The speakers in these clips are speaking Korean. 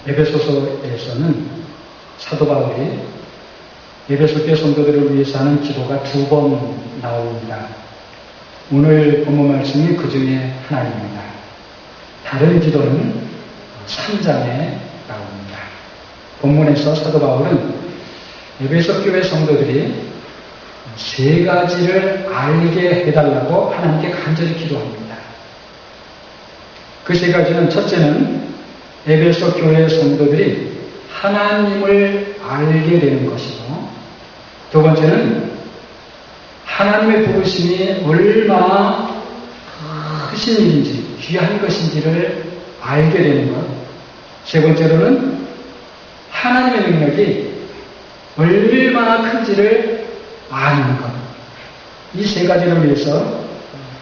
에베소서에서는 사도 바울이 에베소 교회 성도들을 위해서 하는 기도가 2번 나옵니다. 오늘 본문 말씀이 그 중에 하나입니다. 다른 기도는 3장에 나옵니다. 본문에서 사도 바울은 에베소 교회 성도들이 3가지를 알게 해달라고 하나님께 간절히 기도합니다. 그 3가지는, 첫째는 에베소 교회 성도들이 하나님을 알게 되는 것이고, 두 번째는 하나님의 부르심이 얼마나 크신 일인지, 귀한 것인지를 알게 되는 것. 세 번째로는 하나님의 능력이 얼마나 큰지를 아는 것. 이 3가지를 위해서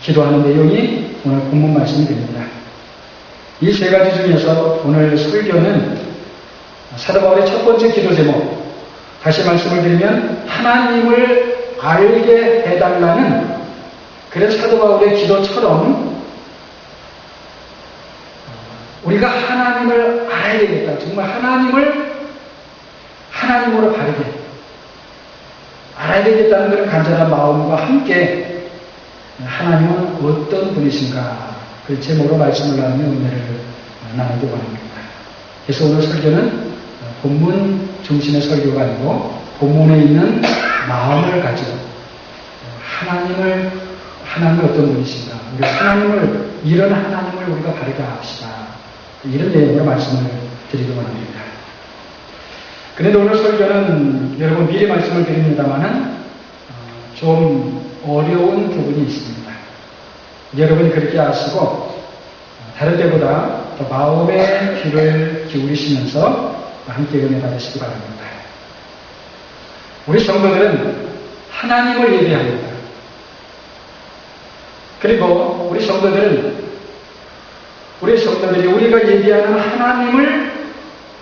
기도하는 내용이 오늘 본문 말씀이 됩니다. 이 3가지 중에서 오늘 설교는 사도 바울의 첫 번째 기도 제목, 다시 말씀을 드리면 하나님을 알게 해달라는, 그래서 사도 바울의 기도처럼 우리가 하나님을 알아야 되겠다. 정말 하나님으로 바르게 알아야 되겠다는 그런 간절한 마음과 함께 하나님은 어떤 분이신가, 그 제목으로 말씀을 나누며 은혜를 나누기 원합니다. 그래서 오늘 설교는 본문 중심의 설교가 아니고 본문에 있는 마음을 가지고 하나님은 어떤 분이신가, 우리 이런 하나님을 우리가 바르게 합시다, 이런 내용으로 말씀을 드리기 원합니다. 그런데 오늘 설교는 여러분 미리 말씀을 드립니다만은 좀 어려운 부분이 있습니다. 여러분이 그렇게 아시고 다른 때보다 더 마음의 귀를 기울이시면서 함께 은혜 받으시기 바랍니다. 우리 성도들은 하나님을 예배합니다. 그리고 우리 성도들이 우리가 예배하는 하나님을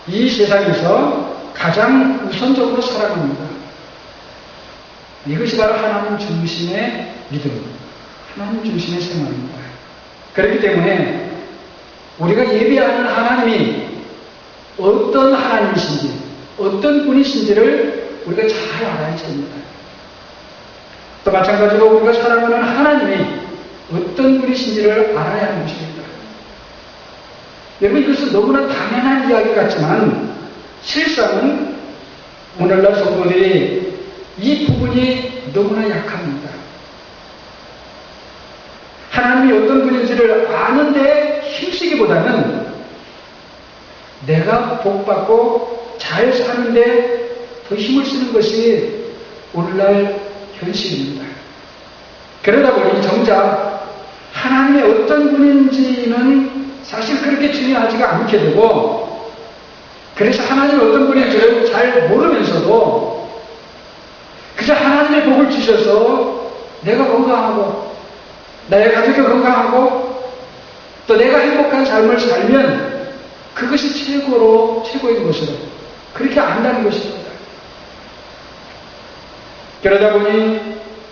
이 세상에서 가장 우선적으로 사랑합니다. 이것이 바로 하나님 중심의 믿음, 하나님 중심의 생활입니다. 그렇기 때문에 우리가 예배하는 하나님이 어떤 하나님이신지, 어떤 분이신지를 우리가 잘 알아야 됩니다. 또 마찬가지로 우리가 사랑하는 하나님이 어떤 분이신지를 알아야 하는 것입니다. 여러분, 이것은 너무나 당연한 이야기 같지만 실상은 오늘날 성도들이 이 부분이 너무나 약합니다. 하나님이 어떤 분인지를 아는데 힘쓰기보다는 내가 복받고 잘 사는데 더 힘을 쓰는 것이 오늘날 현실입니다. 그러다 보니 정작 하나님의 어떤 분인지는 사실 그렇게 중요하지가 않게 되고, 그래서 하나님이 어떤 분인지를 잘 모르면서도 그저 하나님의 복을 주셔서 내가 건강하고 나의 가족이 건강하고 또 내가 행복한 삶을 살면 그것이 최고인 것으로 그렇게 안다는 것입니다. 그러다 보니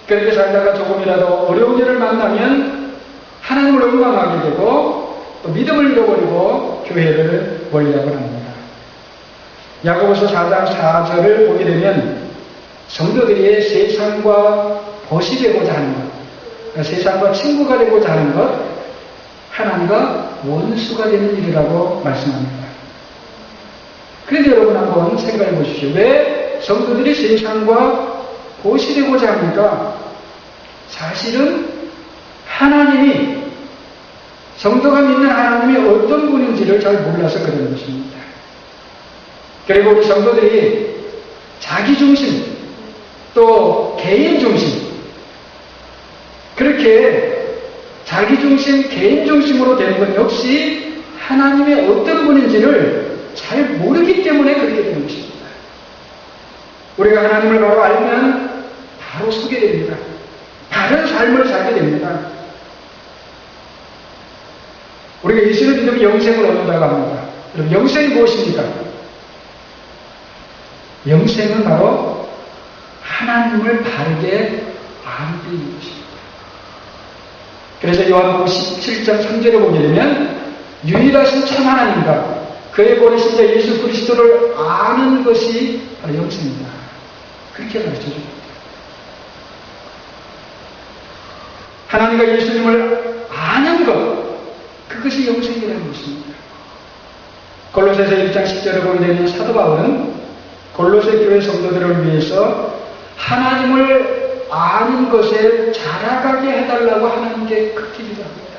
그렇게 살다가 조금이라도 어려운 일을 만나면 하나님을 원망하게 되고 또 믿음을 잃어버리고 교회를 멀리하곤 합니다. 야고보서 4장 4절을 보게 되면 성도들이 세상과 벗이 되고자 하는 것, 그러니까 세상과 친구가 되고자 하는 것, 하나님과 원수가 되는 일이라고 말씀합니다. 그런데 여러분 한번 생각해 보십시오. 왜 성도들이 세상과 벗이 되고자 합니까? 사실은 하나님이, 성도가 믿는 하나님이 어떤 분인지를 잘 몰라서 그런 것입니다. 그리고 우리 성도들이 자기 중심, 또 개인 중심, 그렇게 자기 중심, 개인 중심으로 되는 것 역시 하나님의 어떤 분인지를 잘 모르기 때문에 그렇게 되는 것입니다. 우리가 하나님을 바로 알면 바로 서게 됩니다. 다른 삶을 살게 됩니다. 우리가 예수를 믿으면 영생을 얻는다고 합니다. 그럼 영생이 무엇입니까? 영생은 바로 하나님을 바르게 아는 것입니다. 그래서 요한복음 17장 3절에 보게 되면 유일하신 참 하나님과 그의 보내신 자 예수 그리스도를 아는 것이 바로 영생이다. 그렇게 가르쳐줍니다. 하나님과 예수님을 아는 것, 그것이 영생이라는 것입니다. 골로새서 1장 10절에 보게 되는 사도 바울은 골로새 교회 성도들을 위해서 하나님을 아는 것에 자라가게 해달라고 하나님께 그렇게 기도합니다.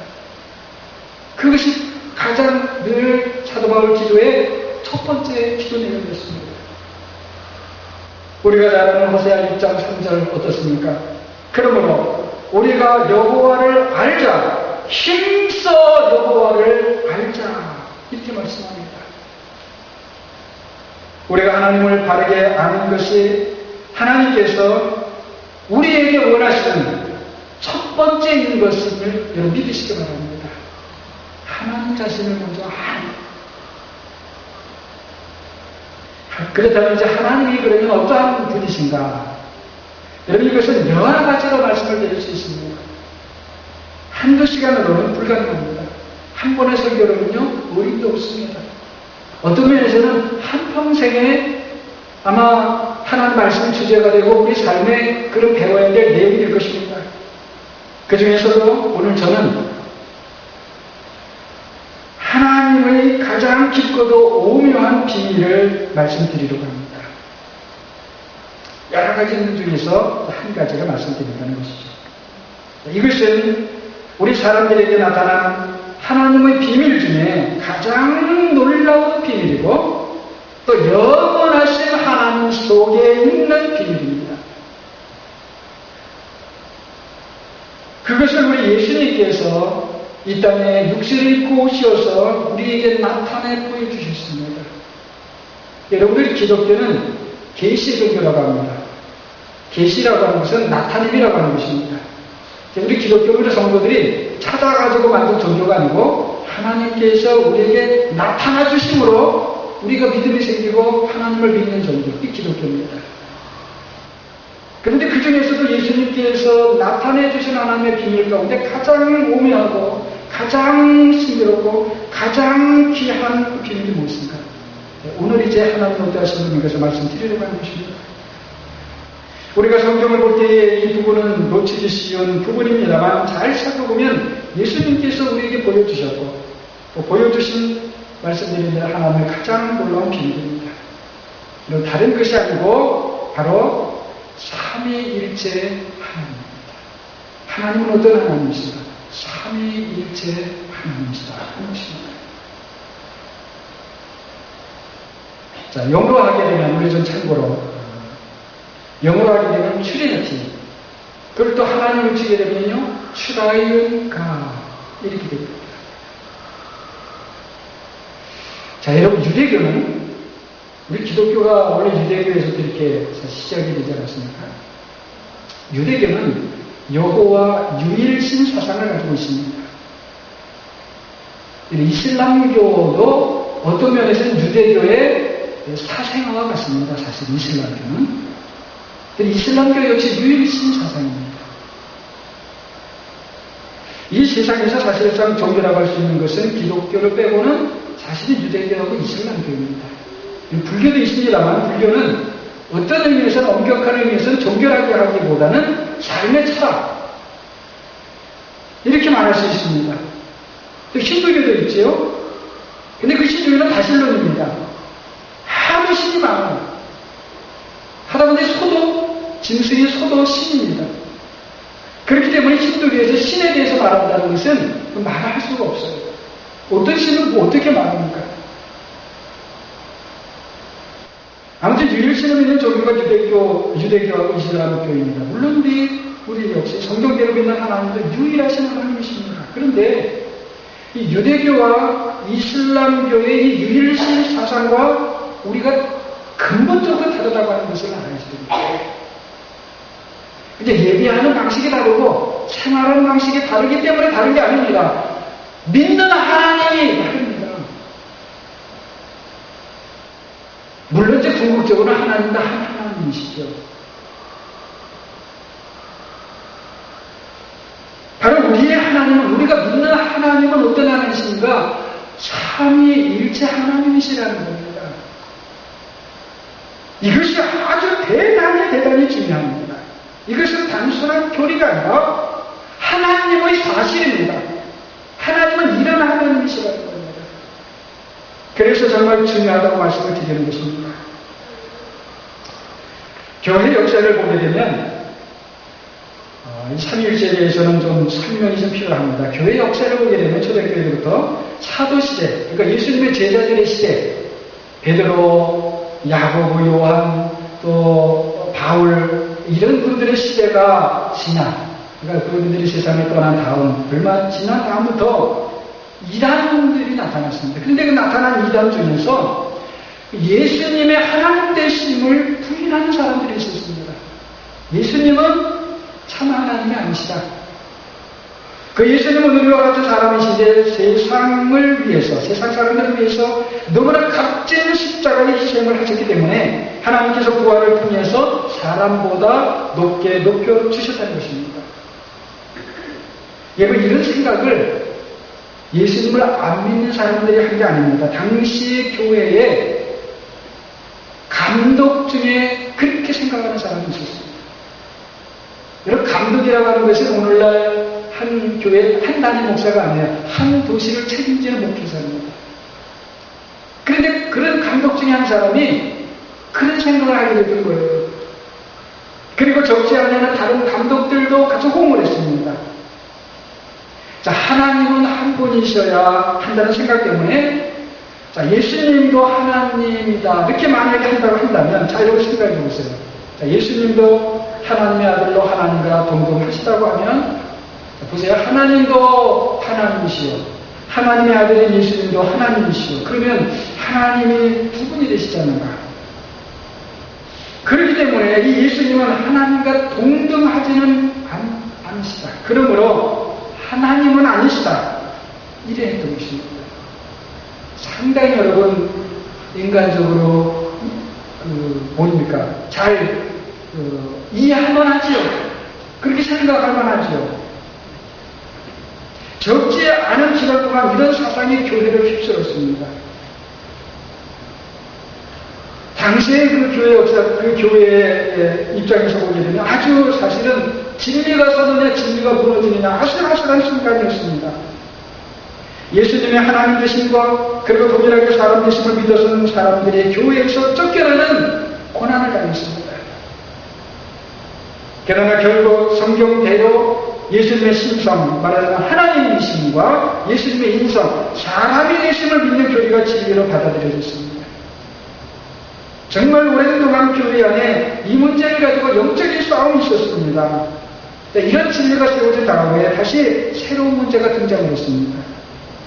그것이 가장 늘 사도 바울 기도의 첫 번째 기도 내용이었습니다. 우리가 잘 아는 호세아 6장 3절 어떻습니까? 그러므로 우리가 여호와를 알자, 힘써 여호와를 알자, 이렇게 말씀합니다. 우리가 하나님을 바르게 아는 것이 하나님께서 우리에게 원하시는 첫 번째인 것을 여러분 믿으시기 바랍니다. 하나님 자신을 먼저 아는. 그렇다면 이제 하나님이 그러면 어떠한 분이신가? 여러분 이것은 여러 가지로 말씀을 드릴 수 있습니다. 한두 시간으로는 불가능합니다. 한 번의 설교로는요 어림도 없습니다. 어떤 면에서는 한평생에 아마 하나님 말씀 주제가 되고 우리 삶에 그런 배워야 될 내용이 될 것입니다. 그 중에서도 오늘 저는 하나님의 가장 깊고도 오묘한 비밀을 말씀드리려고 합니다. 여러 가지 있는 중에서 한 가지가 말씀드린다는 것이죠. 이것은 우리 사람들에게 나타난 하나님의 비밀 중에 가장 놀라운 비밀이고 또 영원하신 하나님 속에 있는 비밀입니다. 그것을 우리 예수님께서 이 땅에 육신을 입고 오셔서 우리에게 나타내 보여주셨습니다. 여러분들이 기독교는 계시 종교라고 합니다. 계시라고 하는 것은 나타냄이라고 하는 것입니다. 우리 기독교 성도들이 찾아가지고 만든 종교가 아니고 하나님께서 우리에게 나타나 주심으로 우리가 믿음이 생기고 하나님을 믿는 종교, 이 기독교입니다. 그런데 그 중에서도 예수님께서 나타내 주신 하나님의 비밀 가운데 가장 오묘하고 가장 신비롭고 가장 귀한 비밀이 무엇인가? 오늘 이제 하나님 어떠하신 분인 것을 말씀드리려고 하는 것입니다. 우리가 성경을 볼 때에 이 부분은 놓치기 쉬운 부분입니다만 잘 살펴보면 예수님께서 우리에게 보여주셨고 또 보여주신 말씀드린 대로 하나님의 가장 놀라운 비밀입니다. 이건 다른 것이 아니고 바로 삼위일체 하나님입니다. 하나님은 어떤 하나님이신가? 삼위일체 하나님이시다 하는 것입니다. 자, 영어로 하게 되면 우리 좀 참고로 영어로 하게 되면 트리니티, 그걸 또 하나님을 치게 되면요 트라이온 가 이렇게 됩니다. 자, 여러분 유대교는 우리 기독교가 원래 유대교에서도 이렇게 시작이 되지 않았습니까? 유대교는 여호와 유일신 사상을 가지고 있습니다. 이슬람교도 어떤 면에서는 유대교의 사생아와 같습니다. 사실 이슬람교는. 이슬람교 역시 유일신 사상입니다. 이 세상에서 사실상 종교라고 할 수 있는 것은 기독교를 빼고는 사실은 유대교하고 이슬람교입니다. 불교도 있습니다만 불교는 어떤 의미에서는 엄격한 의미에서는 종교라고 하기보다는 삶의 철학 이렇게 말할 수 있습니다. 또 힌두교도 있지요. 근데 그 힌두교는 다신론입니다. 하도 신이 많아요. 하다못해 소도, 짐승의 소도 신입니다. 그렇기 때문에 힌두교에서 신에 대해서 말한다는 것은 말할 수가 없어요. 어떤 신은 뭐 어떻게 말합니까? 아무튼 유일신을 믿는 종교가 유대교하고 이슬람교입니다. 물론 우리 역시 성경대로 믿는 하나님도 유일하신 하나님이십니다. 그런데 이 유대교와 이슬람교의 이 유일신 사상과 우리가 근본적으로 다르다고 하는 것을 알아야 됩니다. 이제 예배하는 방식이 다르고 생활하는 방식이 다르기 때문에 다른 게 아닙니다. 믿는 하나님이 다릅니다. 물론 이제 궁극적으로 하나님도 한 하나님이시죠. 바로 우리의 하나님은, 우리가 믿는 하나님은 어떤 하나님이신가? 삼위일체 하나님이시라는 겁니다. 이것이 아주 대단히 중요합니다. 이것은 단순한 교리가 아니라 하나님의 사실입니다. 하나님은 이런 하나님이시라는 겁니다. 그래서 정말 중요하다고 말씀을 드리는 것입니다. 교회 역사를 보게 되면 이 삼위일체에 대해서는 좀 설명이 좀 필요합니다. 교회 역사를 보게 되면 초대교회부터 사도시대, 그러니까 예수님의 제자들의 시대, 베드로, 야고보, 요한, 또 바울 이런 분들의 시대가 그러니까 그분들이 세상을 떠난 다음, 얼마 지난 다음부터 이단들이 나타났습니다. 그런데 그 나타난 이단 중에서 예수님의 하나님 되심을 부인하는 사람들이 있었습니다. 예수님은 참 하나님이 아니시다. 그 예수님은 우리와 같은 사람이신데 세상을 위해서, 세상 사람들을 위해서 너무나 값진 십자가의 희생을 하셨기 때문에 하나님께서 부활을 통해서 사람보다 높게 높여주셨다는 것입니다. 여러분, 이런 생각을 예수님을 안 믿는 사람들이 한 게 아닙니다. 당시 교회에 감독 중에 그렇게 생각하는 사람이 있었습니다. 여러분, 감독이라고 하는 것은 오늘날 한 교회, 한 단임 목사가 아니라 한 도시를 책임지는 목회자입니다. 그런데 그런 감독 중에 한 사람이 그런 생각을 하게 된 거예요. 그리고 적지 않은 다른 감독들도 같이 호응을 했습니다. 자, 하나님은 한 분이셔야 한다는 생각 때문에, 자, 예수님도 하나님이다, 이렇게 만약에 한다고 한다면, 자, 이렇게 생각해 보세요. 자, 예수님도 하나님의 아들로 하나님과 동등하시다고 하면, 자, 보세요. 하나님도 하나님이시오. 하나님의 아들인 예수님도 하나님이시오. 그러면 하나님이 두 분이 되시지 않는가? 그렇기 때문에 이 예수님은 하나님과 동등하지는 않으시다. 그러므로 하나님은 아니시다. 이래 했던 것입니다. 상당히 여러분, 인간적으로, 잘, 이해할 만하지요. 그렇게 생각할 만하지요. 적지 않은 기간 동안 이런 사상이 교회를 휩쓸었습니다. 당시의 그 교회 역사, 그 교회의 입장에서 보게 되면 아주 사실은 진리가 서느냐 진리가 무너지느냐 아슬아슬한 순간이었습니다. 예수님의 하나님 되심과 그리고 동일하게 사람 되심을 믿어서는 사람들이 교회에서 쫓겨나는 고난을 당했습니다. 그러나 결국 성경대로 예수님의 신성, 말하자면 하나님이심과 예수님의 인성, 사람이 되심을 믿는 교리가 진리로 받아들여졌습니다. 정말 오랜 동안 교회 안에 이 문제를 가지고 영적인 싸움이 있었습니다. 이런 진리가 세워진 다음에 다시 새로운 문제가 등장했습니다.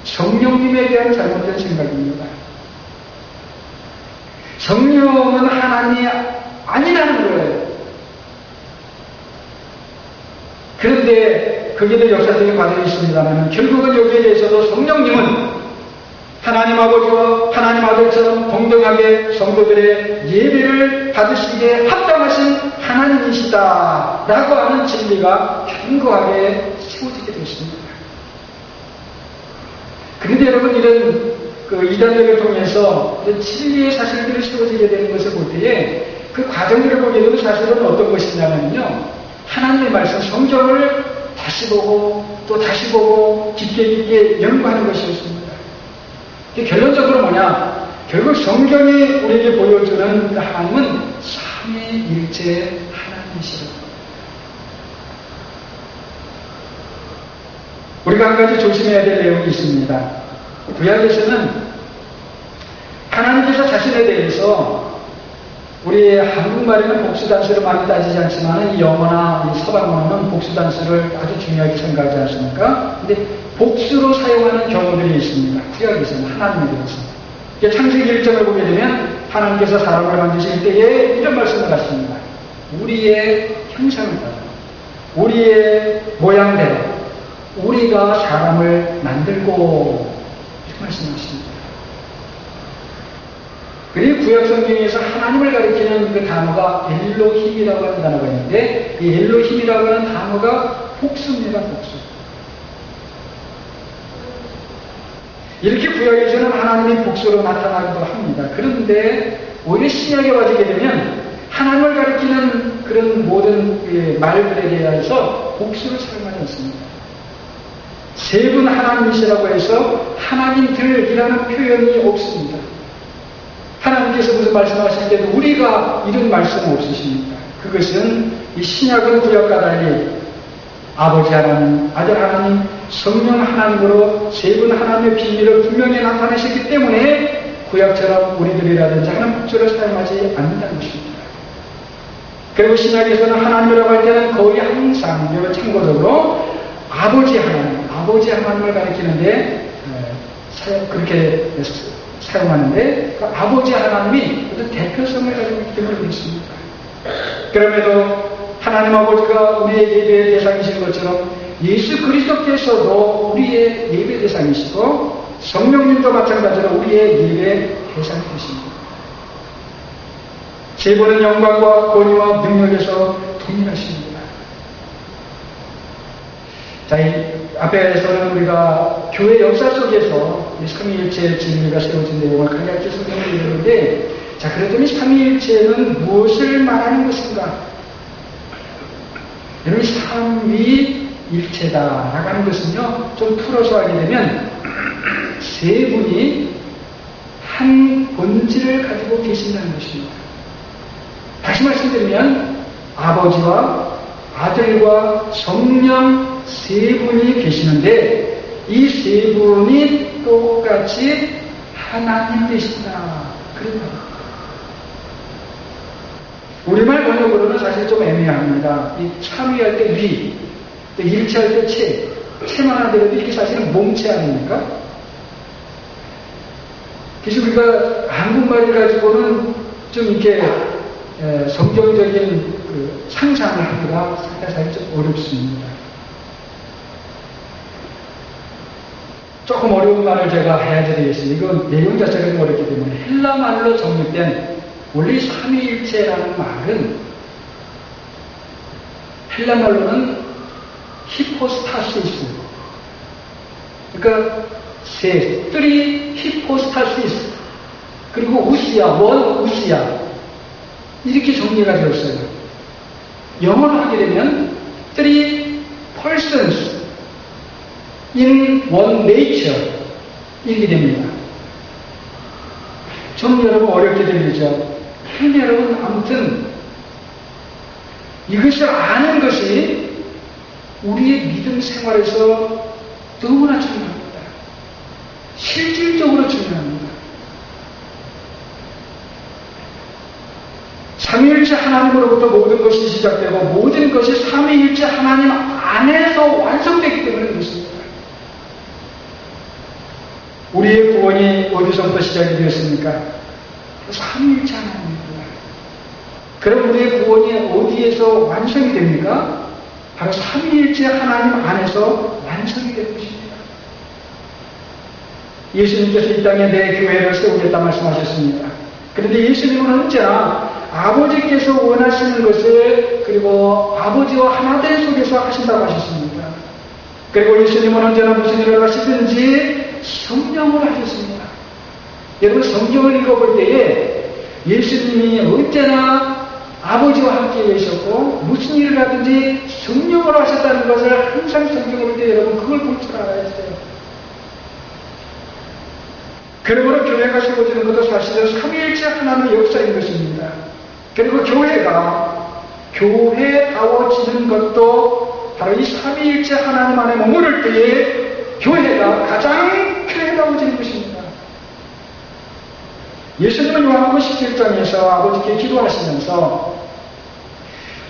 성령님에 대한 잘못된 생각입니다. 성령은 하나님이 아니라는 거예요. 그런데 거기에도 역사적인 과정이 있습니다만 결국은 여기에 대해서도 성령님은 하나님 아버지와 하나님 아들처럼 동등하게 성도들의 예배를 받으시기에 합당하신 하나님이시다 라고 하는 진리가 견고하게 세워지게 됐습니다. 그런데 여러분, 이런 이단들을 통해서 이런 진리의 사실들이 세워지게 되는 것을 볼 때에 그 과정들을 보게 되면 사실은 어떤 것이냐면요, 하나님의 말씀, 성경을 다시 보고 또 다시 보고 깊게 연구하는 것이었습니다. 결론적으로 뭐냐? 결국 성경이 우리에게 보여주는 하나님은 삼위일체 하나님이시다. 우리가 한 가지 조심해야 될 내용이 있습니다. 구약에서는 하나님께서 자신에 대해서 우리 한국말에는 복수단수를 많이 따지지 않지만 이 영어나 이 서방어는 복수단수를 아주 중요하게 생각하지 않습니까? 근데 복수로 사용하는 경우들이 있습니다. 구약에서는 하나님에 대해서. 창세기 1장을 보게 되면 하나님께서 사람을 만드실 때에 이런 말씀을 하십니다. 우리의 형상을 따라, 우리의 모양대로 우리가 사람을 만들고 이렇게 말씀하십니다. 그리고 구약 성경에서 하나님을 가리키는 그 단어가 엘로힘이라고 하는 단어가 있는데 이 엘로힘이라고 하는 단어가 복수입니다. 복수. 이렇게 구약에서는 하나님이 복수로 나타나기도 합니다. 그런데 오히려 신약에 와지게 되면 하나님을 가리키는 그런 모든 말들에 대해서 복수를 사용하지 않습니다. 세 분 하나님이시라고 해서 하나님들이라는 표현이 없습니다. 하나님께서 무슨 말씀하실 때도 우리가 이런 말씀 없으십니까? 그것은 이 신약은 구약과 달리 아버지 하나님, 아들 하나님, 성령 하나님으로 세 분 하나님의 비밀을 분명히 나타내셨기 때문에 구약처럼 우리들이라든지 하나님 복수를 사용하지 않는다는 것입니다. 그리고 신약에서는 하나님이라고 할 때는 거의 항상, 여러분 참고적으로 아버지 하나님을 가리키는데 그렇게 사용하는데 그 아버지 하나님이 어떤 대표성을 가지고 있기 때문에 그렇습니다. 그럼에도 하나님 아버지가 우리의 예배의 대상이신 것처럼 예수 그리스도께서도 우리의 예배 대상이시고 성령님도 마찬가지로 우리의 예배 대상이 되십니다. 세 분은 영광과 권위와 능력에서 동일하십니다. 자, 이 앞에서는 우리가 교회 역사 속에서 삼위일체의 진리가 세워진 내용을 간략히 설명을 드렸는데, 자, 그랬더니 삼위일체는 무엇을 말하는 것인가? 여러분, 삼위일체다라고 하는 것은요, 좀 풀어서 하게 되면 세 분이 한 본질을 가지고 계신다는 것입니다. 다시 말씀드리면 아버지와 아들과 성령 세 분이 계시는데 이 세 분이 똑같이 하나님 되신다. 그런 겁니다. 우리말 번역으로는 사실 좀 애매합니다. 이 참위할 때 위, 또 일체할 때 체, 체만 하더라도 이게 사실은 몸체 아닙니까? 그래서 우리가 한국말을 가지고는 좀 이렇게 성경적인 그 상상을 하기가 사실 좀 어렵습니다. 조금 어려운 말을 제가 해야 되겠습니다. 이건 내용 자체가 좀 어렵기 때문에 헬라 말로 정립된 원래 삼위일체라는 말은 헬라 말로는 히포스타시스, 그러니까 쓰리 히포스타시스, 그리고 우시아, 원 우시아, 이렇게 정리가 되었어요. 영어로 하게 되면 three persons in one nature 이렇게 됩니다. 좀 여러분 어렵게 들리죠? 근데 여러분 아무튼 이것을 아는 것이 우리의 믿음 생활에서 너무나 중요합니다. 실질적으로 중요합니다. 삼위일체 하나님으로부터 모든 것이 시작되고 모든 것이 삼위일체 하나님 안에서 완성되기 때문에 그렇습니다. 우리의 구원이 어디서부터 시작이 되었습니까? 삼위일체 하나님입니다. 그럼 우리의 구원이 어디에서 완성이 됩니까? 바로 삼위일체 하나님 안에서 완성이 될 것입니다. 예수님께서 이 땅에 내 교회를 세우겠다 말씀하셨습니다. 그런데 예수님은 언제나 아버지께서 원하시는 것을 그리고 아버지와 하나된 속에서 하신다고 하셨습니다. 그리고 예수님은 언제나 무슨 일을 하시든지 성령을 하셨습니다. 여러분 성경을 읽어볼 때에 예수님이 언제나 아버지와 함께 계셨고 무슨 일을 하든지 성령을 하셨다는 것을 항상 성경을 볼 때 여러분 그걸 볼 줄 알아야 돼요. 그러므로 교회가 세워지는 것도 사실은 삼위일체 하나님의 역사인 것입니다. 그리고 교회다워지는 것도 바로 이 삼위일체 하나님 안에 머무를 때에 교회가 가장 교회다워지는 것입니다. 예수님은 요한복음 17장에서 아버지께 기도하시면서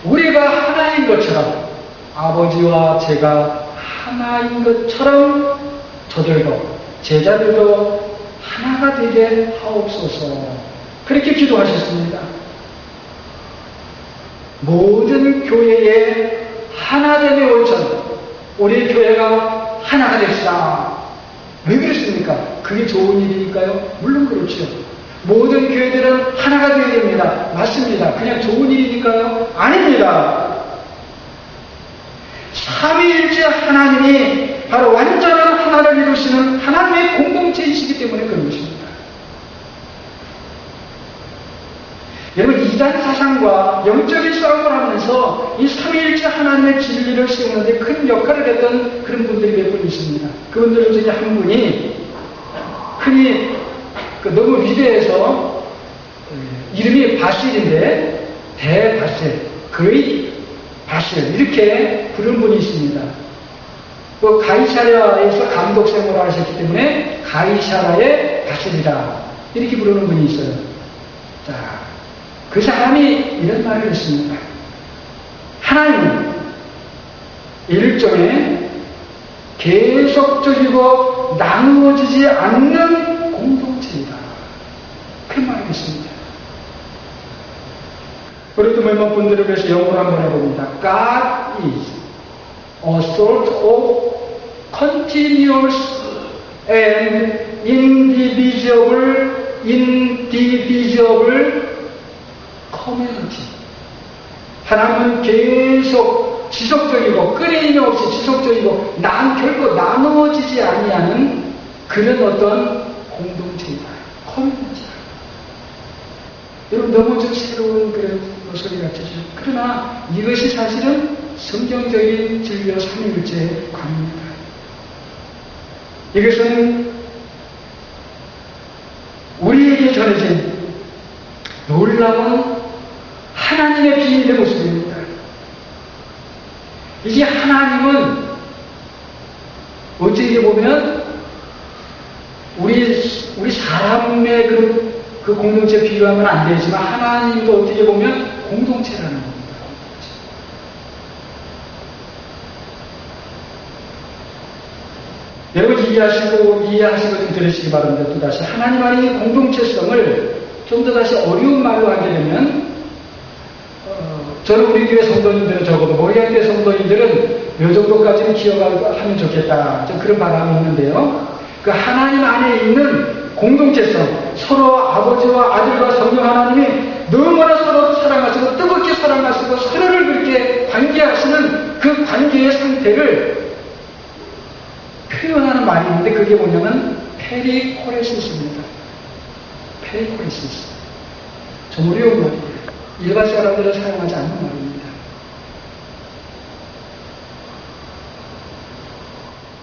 우리가 하나인 것처럼 아버지와 제가 하나인 것처럼 저들도 제자들도 하나가 되게 하옵소서 그렇게 기도하셨습니다. 모든 교회의 하나됨의 원천 우리 교회가 하나가 됩시다. 왜 그렇습니까? 그게 좋은 일이니까요? 물론 그렇죠. 모든 교회들은 하나가 되어야 됩니다. 맞습니다. 그냥 좋은 일이니까요? 아닙니다. 삼위일체 하나님이 바로 완전한 하나를 이루시는 하나님의 공동체 여러분, 이단 사상과 영적인 싸움을 하면서 이 삼위일체 하나님의 진리를 세우는데 큰 역할을 했던 그런 분들이 몇 분 있습니다. 그분들 중에 한 분이 흔히 너무 위대해서 이름이 바실인데 대바실, 그레이트 바실 이렇게 부르는 분이 있습니다. 그 가이사랴에서 감독 생활을 하셨기 때문에 가이사랴의 바실이다 이렇게 부르는 분이 있어요. 자, 그 사람이 이런 말을 했습니다. 하나님은 일종의 계속적이고 나누어지지 않는 공동체이다. 그 말을 했습니다. 우리도 몇몇 분들을 위해서 영어로 한번 해봅니다. God is a sort of continuous and indivisible community. 하나님은 계속 지속적이고 끊임없이 지속적이고 결코 나누어지지 아니하는 그런 어떤 공동체이다. 커뮤니티다. 여러분 너무 좀 새로운 그런 소리 같죠. 그러나 이것이 사실은 성경적인 진리와 삼위일체의 관입니다. 이것은 우리에게 전해진 놀라운 하나님의 비밀의 모습입니다. 이게 하나님은 어떻게 보면 우리 사람의 그 공동체 비교하면 안 되지만 하나님도 어떻게 보면 공동체라는 겁니다. 여러분 이해하시고 좀 들으시기 바랍니다. 또 다시 하나님 안에 이 공동체성을 좀 더 다시 어려운 말로 하게 되면 저는 우리 교회 성도님들은 적어도 모리안대 성도님들은 이 정도까지는 기억하면 좋겠다. 좀 그런 바람이 있는데요. 그 하나님 안에 있는 공동체성, 서로 아버지와 아들과 성령 하나님이 너무나 서로 사랑하시고 뜨겁게 사랑하시고 서로를 그렇게 관계하시는 그 관계의 상태를 표현하는 말이 있는데 그게 뭐냐면 페리코레시스입니다. 페리코레시스. 좀 어려운 말이에요. 일반 사람들은 사용하지 않는 말입니다.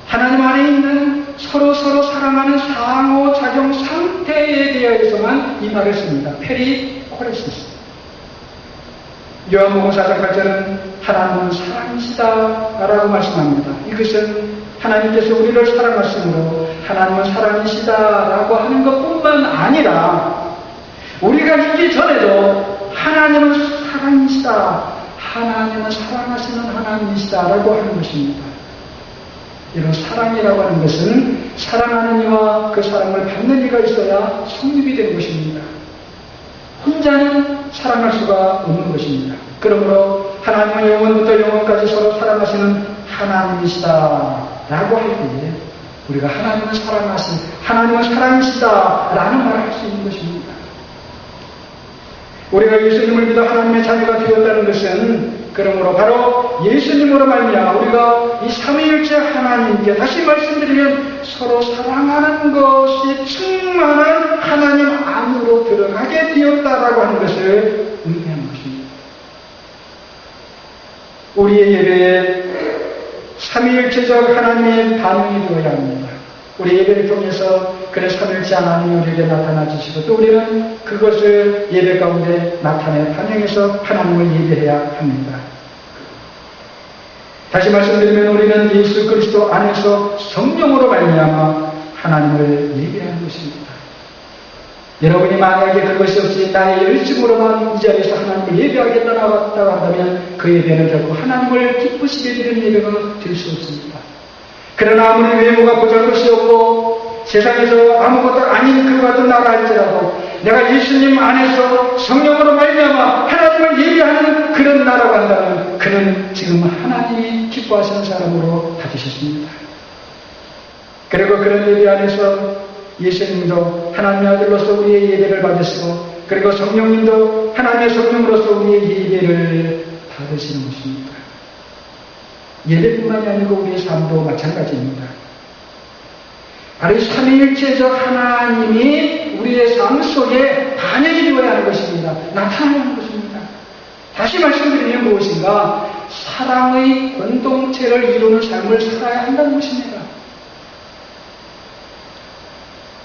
하나님 안에 있는 서로 사랑하는 상호작용 상태에 대해서만 이 말을 씁니다. 페리코레시스. 요한복음 4장 8절은 하나님은 사랑이시다라고 말씀합니다. 이것은 하나님께서 우리를 사랑하심으로 하나님은 사랑이시다라고 하는 것뿐만 아니라 우리가 있기 전에도 하나님은 사랑이시다, 하나님은 사랑하시는 하나님이시다라고 하는 것입니다. 이런 사랑이라고 하는 것은 사랑하는 이와 그 사랑을 받는 이가 있어야 성립이 되는 것입니다. 혼자는 사랑할 수가 없는 것입니다. 그러므로 하나님은 영원부터 영원까지 서로 사랑하시는 하나님이시다라고 할 때에 우리가 하나님은 사랑이시다라는 말을 할 수 있는 것입니다. 우리가 예수님을 믿어 하나님의 자녀가 되었다는 것은 그러므로 바로 예수님으로 말미암아 우리가 이 삼위일체 하나님께 다시 말씀드리면 서로 사랑하는 것이 충만한 하나님 안으로 들어가게 되었다라고 하는 것을 의미하는 것입니다. 우리의 예배에 삼위일체적 하나님의 반응이 되어야 합니다. 우리 예배를 통해서 그런 삼위일체 하나님이 우리에게 나타나 주시고 또 우리는 그것을 예배 가운데 나타내 반영해서 하나님을 예배해야 합니다. 다시 말씀드리면 우리는 예수 그리스도 안에서 성령으로 말미암아 하나님을 예배하는 것입니다. 여러분이 만약에 그것이 없이 나의 열심으로만 이 자리에서 하나님을 예배하겠다고 한다면 그 예배는 결코 하나님을 기쁘시게 드리는 예배가 될 수 없습니다. 그러나 아무리 외모가 보잘것이 없고 세상에서 아무것도 아닌 그 같은 나라 할지라도 내가 예수님 안에서 성령으로 말미암아 하나님을 예배하는 그런 나라가 한다면 그는 지금 하나님이 기뻐하시는 사람으로 받으셨습니다. 그리고 그런 예배 안에서 예수님도 하나님의 아들로서 우리의 예배를 받으시고 그리고 성령님도 하나님의 성령으로서 우리의 예배를 받으시는 것입니다. 예배뿐만이 아니고 우리의 삶도 마찬가지입니다. 바로 삼위일체적 하나님이 우리의 삶 속에 반영이 되어야 하는 것입니다. 나타나야 하는 것입니다. 다시 말씀드리면 무엇인가? 사랑의 공동체를 이루는 삶을 살아야 한다는 것입니다.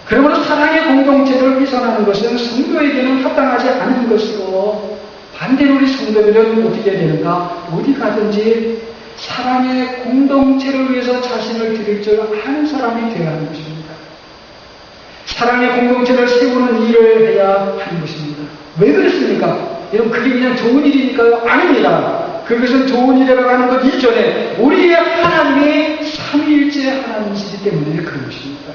그러므로 사랑의 공동체를 훼손하는 것은 성도에게는 합당하지 않은 것이고, 반대로 우리 성도들은 어떻게 해야 되는가? 어디 가든지 사랑의 공동체를 위해서 자신을 드릴 줄 아는 사람이 되어야 하는 것입니다. 사랑의 공동체를 세우는 일을 해야 하는 것입니다. 왜 그렇습니까? 여러분, 그게 그냥 좋은 일이니까요? 아닙니다. 그것은 좋은 일이라고 하는 것 이전에 우리의 하나님이 삼위일체 하나님이시기 때문에 그런 것입니다.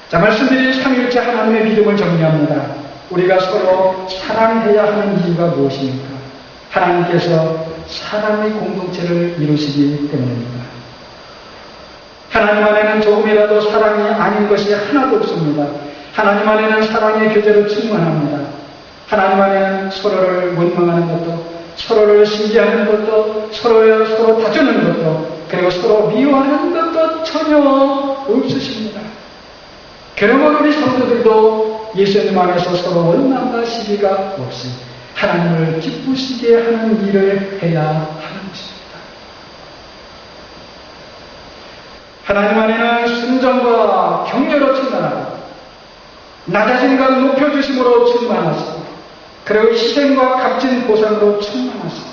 자, 말씀드린 삼위일체 하나님의 믿음을 정리합니다. 우리가 서로 사랑해야 하는 이유가 무엇입니까? 하나님께서 사랑의 공동체를 이루시기 때문입니다. 하나님 안에는 조금이라도 사랑이 아닌 것이 하나도 없습니다. 하나님 안에는 사랑의 교제로 충만합니다. 하나님 안에는 서로를 원망하는 것도, 서로를 신기하는 것도, 서로 다투는 것도, 그리고 서로 미워하는 것도 전혀 없으십니다. 그러므로 우리 성도들도 예수님 안에서 서로 원망과 시기가 없이 하나님을 기쁘시게 하는 일을 해야 하는 것입니다. 하나님 안에는 순종과 격려로 충만하고, 낮아짐과 높여주심으로 충만하시고, 그리고 희생과 값진 보상으로 충만하시고,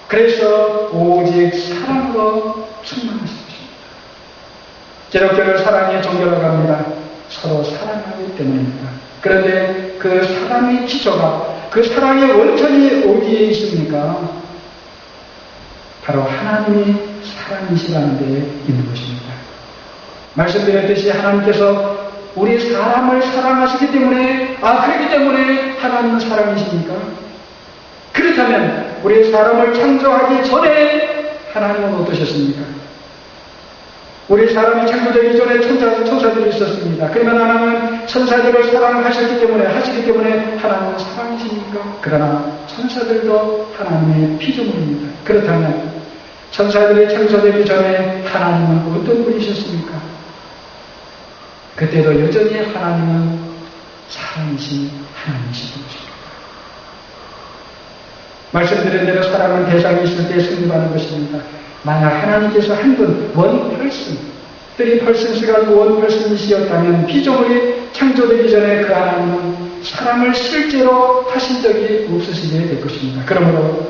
그래서 오직 사랑으로 충만하신 것입니다. 기독교를 사랑의 종교라고 합니다. 서로 사랑하기 때문입니다. 그런데 그 사랑의 기초가, 그 사랑의 원천이 어디에 있습니까? 바로 하나님이 사랑이시라는 데 있는 것입니다. 말씀드렸듯이 하나님께서 우리 사람을 사랑하시기 때문에, 그렇기 때문에 하나님은 사랑이십니까? 그렇다면 우리 사람을 창조하기 전에 하나님은 어떠셨습니까? 우리 사람이 창조되기 전에 천사들이 있었습니다. 그러면 하나님은 천사들을 사랑하시기 때문에 하나님은 사랑이십니까? 그러나 천사들도 하나님의 피조물입니다. 그렇다면 천사들이 창조되기 전에 하나님은 어떤 분이셨습니까? 그때도 여전히 하나님은 사랑이신 하나님이신 분이십니다. 말씀드린 대로 사랑은 대상이 있을 때 승리하는 것입니다. 만약 하나님께서 한 분, 원 펄슨, 3persons가 원 펄슨이시였다면 피조물이 창조되기 전에 그 하나님은 사랑을 실제로 하신 적이 없으시게 될 것입니다. 그러므로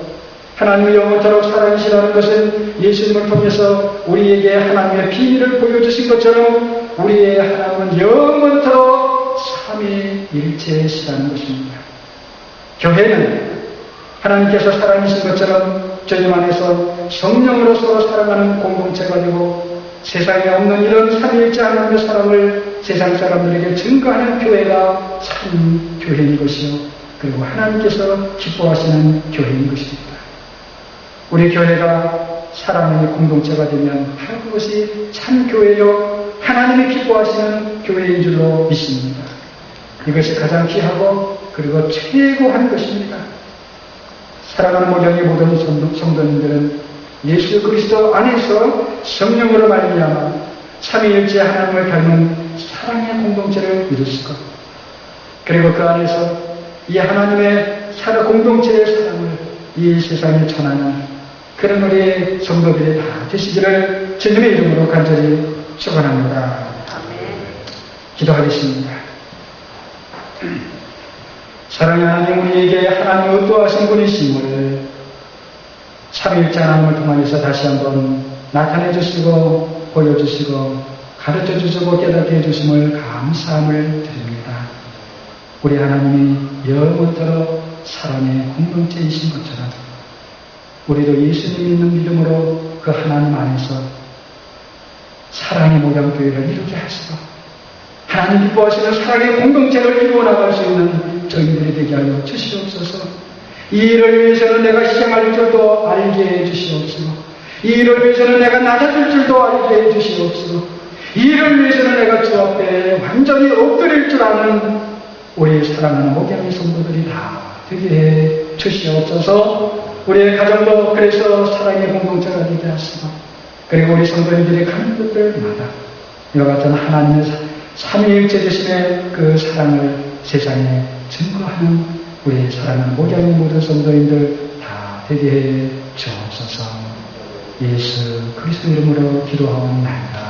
하나님이 영원토록 사랑이시라는 것은 예수님을 통해서 우리에게 하나님의 비밀을 보여주신 것처럼 우리의 하나님은 영원토록 삼위일체시라는 것입니다. 교회는 하나님께서 사랑이신 것처럼 주님 안에서 성령으로 서로 사랑하는 공동체가 되고 세상에 없는 이런 삼위일체 하나님의 사랑을 세상 사람들에게 증거하는 교회가 참 교회인 것이요, 그리고 하나님께서 기뻐하시는 교회인 것입니다. 우리 교회가 사랑의 공동체가 되면 바로 그것이 참 교회요, 하나님이 기뻐하시는 교회인 줄로 믿습니다. 이것이 가장 귀하고 그리고 최고한 것입니다. 사랑하는 모경의 모든 성도님들은 예수 그리스도 안에서 성령으로 말미암아 삼위일체 하나님을 닮은 사랑의 공동체를 이루시고, 그리고 그 안에서 이 하나님의 공동체의 사랑을 이 세상에 전하는 그런 우리 성도들이 다 되시기를 주님의 이름으로 간절히 축원합니다. 기도하겠습니다. 사랑의 하나님, 우리에게 하나님 어떠하신 분이심을 삼위일체 하나님을 통하여서 다시 한번 나타내 주시고 보여주시고 가르쳐 주시고 깨닫게 해주심을 감사함을 드립니다. 우리 하나님이 영원토록 사랑의 공동체이신 것처럼 우리도 예수님 믿는 믿음으로 그 하나님 안에서 사랑의 모양교회를 이루게 하시고 하나님 기뻐하시는 사랑의 공동체를 이루어 나갈 수 있는 저희들이 되게 하여 주시옵소서. 이 일을 위해서는 내가 희생할 줄도 알게 해주시옵소서. 이 일을 위해서는 내가 낮아질 줄도 알게 해주시옵소서. 이 일을 위해서는 내가 주 앞에 완전히 엎드릴 줄 아는 우리 사랑하는 목양의 성도들이 다 되게 해 주시옵소서. 우리의 가정도 그래서 사랑의 공동체가 되게 하시고 그리고 우리 성도님들이 가는 곳들마다 이와 같은 하나님의 삼위일체 되심의 그 사랑을 세상에 증거하는 우리 사랑하는 목양의 모든 성도님들 다 되게 해 주옵소서. 예수 그리스도 이름으로 기도하옵나이다.